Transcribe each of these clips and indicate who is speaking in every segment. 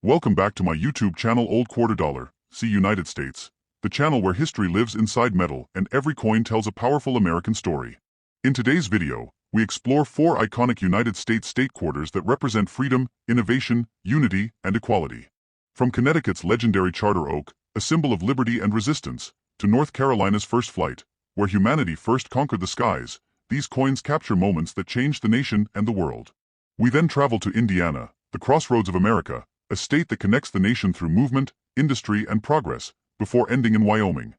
Speaker 1: Welcome back to my YouTube channel Old Quarter Dollar, see United States, the channel where history lives inside metal and every coin tells a powerful American story. In today's video, we explore 4 iconic United States state quarters that represent freedom, innovation, unity, and equality. From Connecticut's legendary Charter Oak, a symbol of liberty and resistance, to North Carolina's First Flight, where humanity first conquered the skies, these coins capture moments that changed the nation and the world. We then travel to Indiana, the crossroads of America, a state that connects the nation through movement, industry, and progress, before ending in Wyoming.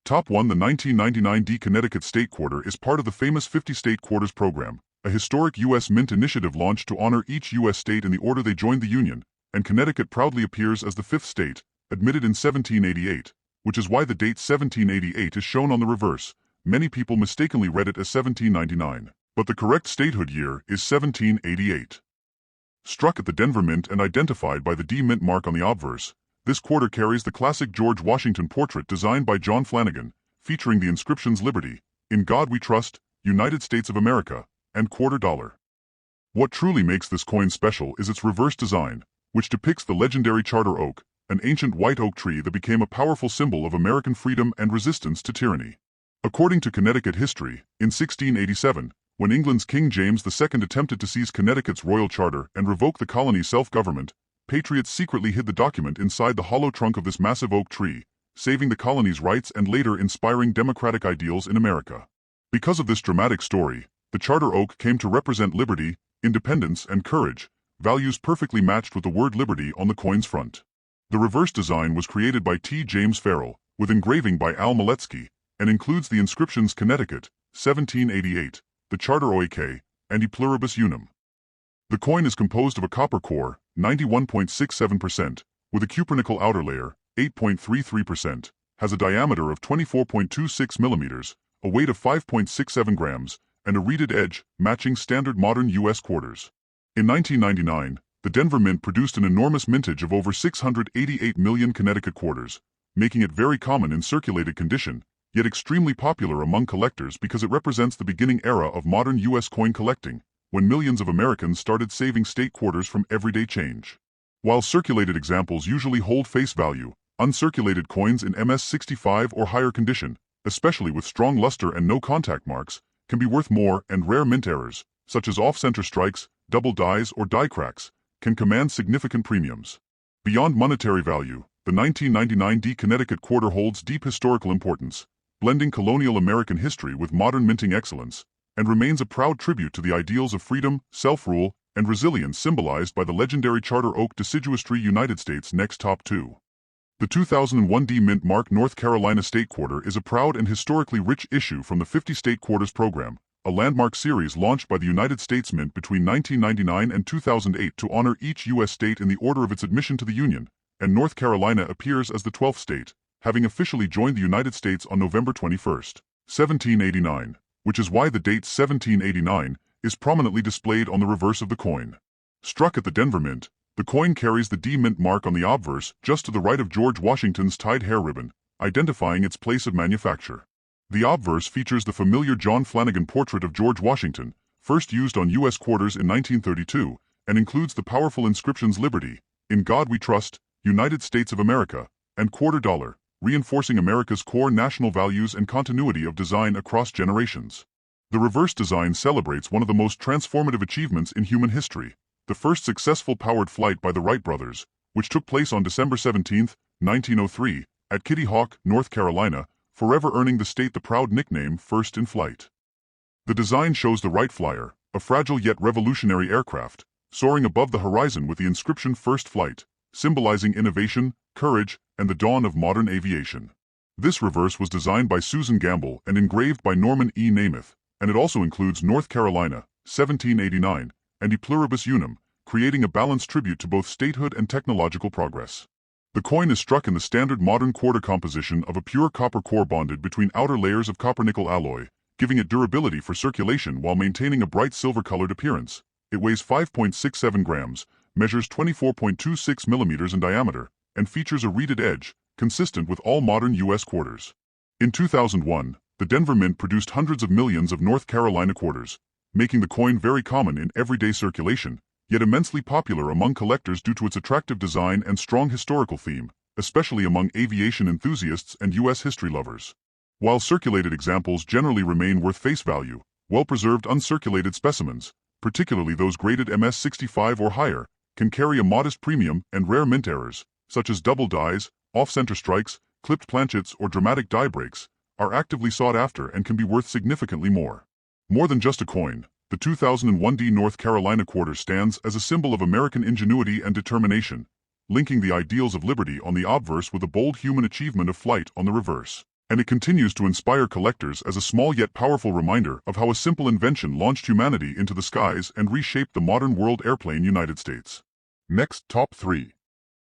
Speaker 1: Top 1. The 1999 D Connecticut State Quarter is part of the famous 50 State Quarters program, a historic U.S. Mint initiative launched to honor each U.S. state in the order they joined the Union, and Connecticut proudly appears as the 5th state, admitted in 1788, which is why the date 1788 is shown on the reverse. Many people mistakenly read it as 1799, but the correct statehood year is 1788. Struck at the Denver Mint and identified by the D Mint mark on the obverse, this quarter carries the classic George Washington portrait designed by John Flanagan, featuring the inscriptions Liberty, In God We Trust, United States of America, and Quarter Dollar. What truly makes this coin special is its reverse design, which depicts the legendary Charter Oak, an ancient white oak tree that became a powerful symbol of American freedom and resistance to tyranny. According to Connecticut history, in 1687, when England's King James II attempted to seize Connecticut's royal charter and revoke the colony's self-government, patriots secretly hid the document inside the hollow trunk of this massive oak tree, saving the colony's rights and later inspiring democratic ideals in America. Because of this dramatic story, the Charter Oak came to represent liberty, independence, and courage, values perfectly matched with the word liberty on the coin's front. The reverse design was created by T. James Farrell, with engraving by Al Maletsky, and includes the inscriptions Connecticut, 1788, the Charter Oak, and E Pluribus Unum. The coin is composed of a copper core, 91.67%, with a cupronickel outer layer, 8.33%, has a diameter of 24.26 millimeters, a weight of 5.67 grams, and a reeded edge, matching standard modern U.S. quarters. In 1999, the Denver Mint produced an enormous mintage of over 688 million Connecticut quarters, making it very common in circulated condition, yet extremely popular among collectors because it represents the beginning era of modern U.S. coin collecting, when millions of Americans started saving state quarters from everyday change. While circulated examples usually hold face value, uncirculated coins in MS-65 or higher condition, especially with strong luster and no contact marks, can be worth more, and rare mint errors, such as off-center strikes, double dies, or die cracks, can command significant premiums. Beyond monetary value, the 1999 D Connecticut Quarter holds deep historical importance, blending colonial American history with modern minting excellence, and remains a proud tribute to the ideals of freedom, self-rule, and resilience symbolized by the legendary Charter Oak deciduous tree. United States next. Top 2. The 2001 D Mint marked North Carolina State Quarter is a proud and historically rich issue from the 50 State Quarters program, a landmark series launched by the United States Mint between 1999 and 2008 to honor each U.S. state in the order of its admission to the Union, and North Carolina appears as the 12th state, having officially joined the United States on November 21, 1789, which is why the date 1789 is prominently displayed on the reverse of the coin. Struck at the Denver Mint, the coin carries the D Mint mark on the obverse just to the right of George Washington's tied hair ribbon, identifying its place of manufacture. The obverse features the familiar John Flanagan portrait of George Washington, first used on U.S. quarters in 1932, and includes the powerful inscriptions Liberty, In God We Trust, United States of America, and Quarter Dollar, reinforcing America's core national values and continuity of design across generations. The reverse design celebrates one of the most transformative achievements in human history, the first successful powered flight by the Wright brothers, which took place on December 17, 1903, at Kitty Hawk, North Carolina, forever earning the state the proud nickname First in Flight. The design shows the Wright Flyer, a fragile yet revolutionary aircraft, soaring above the horizon with the inscription First Flight, symbolizing innovation, courage, and the dawn of modern aviation. This reverse was designed by Susan Gamble and engraved by Norman E. Namath, and it also includes North Carolina, 1789, and E Pluribus Unum, creating a balanced tribute to both statehood and technological progress. The coin is struck in the standard modern quarter composition of a pure copper core bonded between outer layers of copper-nickel alloy, giving it durability for circulation while maintaining a bright silver-colored appearance. It weighs 5.67 grams, measures 24.26 millimeters in diameter, and features a reeded edge, consistent with all modern U.S. quarters. In 2001, the Denver Mint produced hundreds of millions of North Carolina quarters, making the coin very common in everyday circulation, yet immensely popular among collectors due to its attractive design and strong historical theme, especially among aviation enthusiasts and U.S. history lovers. While circulated examples generally remain worth face value, well-preserved uncirculated specimens, particularly those graded MS-65 or higher, can carry a modest premium, and rare mint errors, such as double dies, off-center strikes, clipped planchets, or dramatic die breaks, are actively sought after and can be worth significantly more. More than just a coin, the 2001 D North Carolina quarter stands as a symbol of American ingenuity and determination, linking the ideals of liberty on the obverse with a bold human achievement of flight on the reverse. And it continues to inspire collectors as a small yet powerful reminder of how a simple invention launched humanity into the skies and reshaped the modern world airplane United States. Next, Top 3.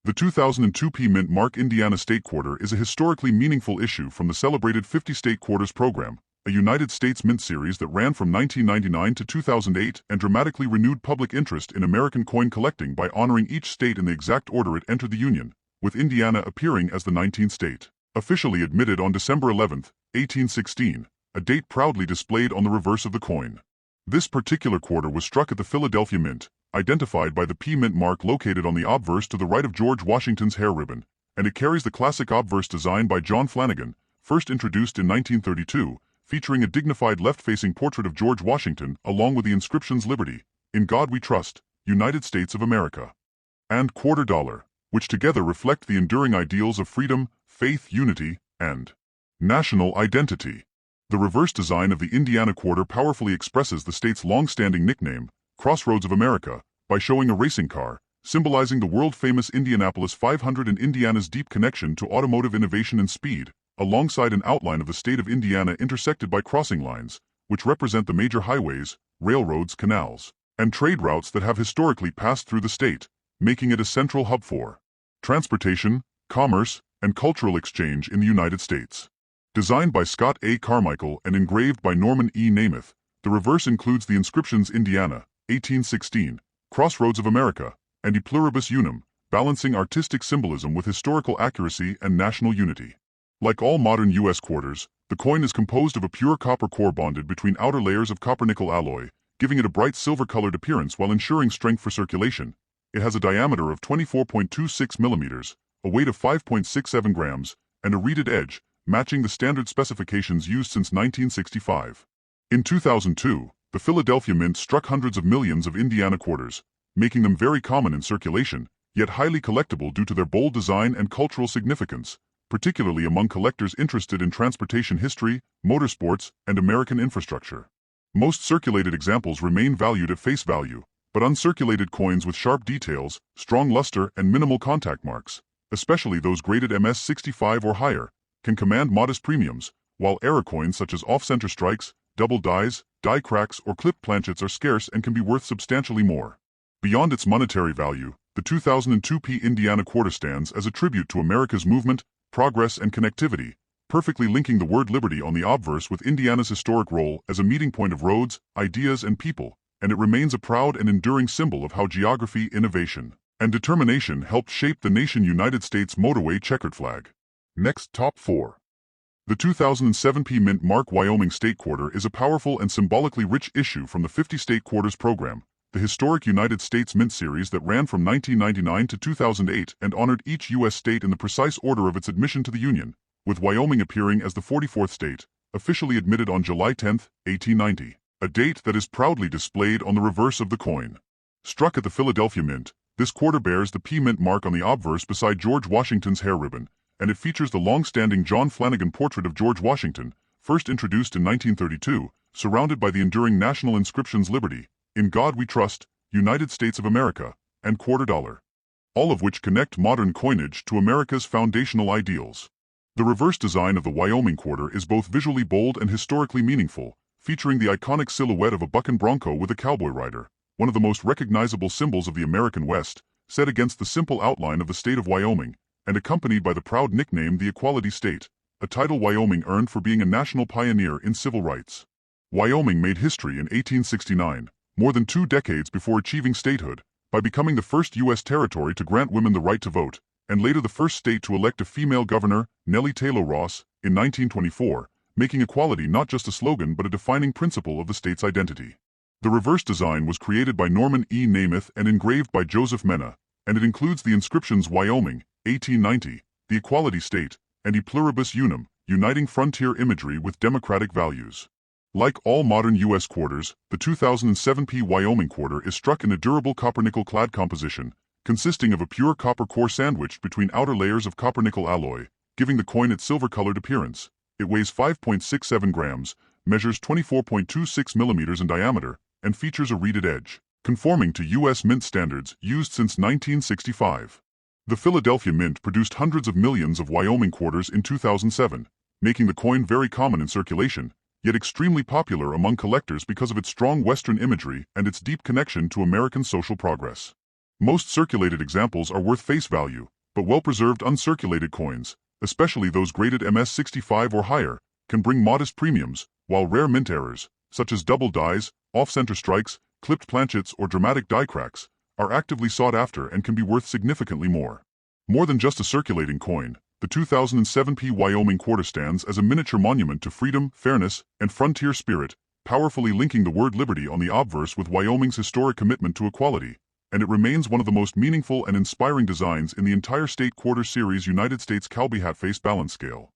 Speaker 1: The 2002 P Mint Mark Indiana State Quarter is a historically meaningful issue from the celebrated 50 State Quarters program, a United States mint series that ran from 1999 to 2008 and dramatically renewed public interest in American coin collecting by honoring each state in the exact order it entered the Union, with Indiana appearing as the 19th state. Officially admitted on December 11, 1816, a date proudly displayed on the reverse of the coin. This particular quarter was struck at the Philadelphia Mint, identified by the P Mint mark located on the obverse to the right of George Washington's hair ribbon, and it carries the classic obverse design by John Flanagan, first introduced in 1932, featuring a dignified left-facing portrait of George Washington along with the inscriptions Liberty, In God We Trust, United States of America, and Quarter Dollar, which together reflect the enduring ideals of freedom, faith, unity, and national identity. The reverse design of the Indiana quarter powerfully expresses the state's long-standing nickname, Crossroads of America, by showing a racing car, symbolizing the world-famous Indianapolis 500 and Indiana's deep connection to automotive innovation and speed, alongside an outline of the state of Indiana intersected by crossing lines, which represent the major highways, railroads, canals, and trade routes that have historically passed through the state, making it a central hub for transportation, commerce, and cultural exchange in the United States. Designed by Scott A. Carmichael and engraved by Norman E. Namath, the reverse includes the inscriptions Indiana, 1816, Crossroads of America, and E Pluribus Unum, balancing artistic symbolism with historical accuracy and national unity. Like all modern U.S. quarters, the coin is composed of a pure copper core bonded between outer layers of copper-nickel alloy, giving it a bright silver-colored appearance while ensuring strength for circulation. It has a diameter of 24.26 millimeters, a weight of 5.67 grams, and a reeded edge, matching the standard specifications used since 1965. In 2002, the Philadelphia Mint struck hundreds of millions of Indiana quarters, making them very common in circulation, yet highly collectible due to their bold design and cultural significance, particularly among collectors interested in transportation history, motorsports, and American infrastructure. Most circulated examples remain valued at face value, but uncirculated coins with sharp details, strong luster, and minimal contact marks, especially those graded MS-65 or higher, can command modest premiums, while error coins such as off-center strikes, double dies, die cracks, or clipped planchets are scarce and can be worth substantially more. Beyond its monetary value, the 2002 P Indiana quarter stands as a tribute to America's movement, progress, and connectivity, perfectly linking the word liberty on the obverse with Indiana's historic role as a meeting point of roads, ideas, and people, and it remains a proud and enduring symbol of how geography, innovation, and determination helped shape the nation United States motorway checkered flag. Next, Top 4. The 2007 P Mint Mark Wyoming State Quarter is a powerful and symbolically rich issue from the 50 State Quarters program, the historic United States Mint series that ran from 1999 to 2008 and honored each U.S. state in the precise order of its admission to the Union, with Wyoming appearing as the 44th state, officially admitted on July 10, 1890, a date that is proudly displayed on the reverse of the coin. Struck at the Philadelphia Mint, this quarter bears the P Mint mark on the obverse beside George Washington's hair ribbon, and it features the long-standing John Flanagan portrait of George Washington, first introduced in 1932, surrounded by the enduring national inscriptions Liberty, In God We Trust, United States of America, and Quarter Dollar, all of which connect modern coinage to America's foundational ideals. The reverse design of the Wyoming quarter is both visually bold and historically meaningful, featuring the iconic silhouette of a bucking bronco with a cowboy rider, one of the most recognizable symbols of the American West, set against the simple outline of the state of Wyoming, and accompanied by the proud nickname the Equality State, a title Wyoming earned for being a national pioneer in civil rights. Wyoming made history in 1869, more than 2 decades before achieving statehood, by becoming the first U.S. territory to grant women the right to vote, and later the first state to elect a female governor, Nellie Taylor Ross, in 1924, making equality not just a slogan but a defining principle of the state's identity. The reverse design was created by Norman E. Namath and engraved by Joseph Mena, and it includes the inscriptions Wyoming, 1890, the Equality State, and E Pluribus Unum, uniting frontier imagery with democratic values. Like all modern U.S. quarters, the 2007 Wyoming quarter is struck in a durable copper-nickel-clad composition, consisting of a pure copper core sandwiched between outer layers of copper-nickel alloy, giving the coin its silver-colored appearance. It weighs 5.67 grams, measures 24.26 millimeters in diameter, and features a reeded edge, conforming to U.S. mint standards used since 1965. The Philadelphia Mint produced hundreds of millions of Wyoming quarters in 2007, making the coin very common in circulation, yet extremely popular among collectors because of its strong Western imagery and its deep connection to American social progress. Most circulated examples are worth face value, but well-preserved uncirculated coins, especially those graded MS-65 or higher, can bring modest premiums, while rare mint errors, such as double dies, off-center strikes, clipped planchets, or dramatic die cracks, are actively sought after and can be worth significantly more. More than just a circulating coin, the 2007 Wyoming quarter stands as a miniature monument to freedom, fairness, and frontier spirit, powerfully linking the word liberty on the obverse with Wyoming's historic commitment to equality, and it remains one of the most meaningful and inspiring designs in the entire state quarter series United States Calby hat face balance scale.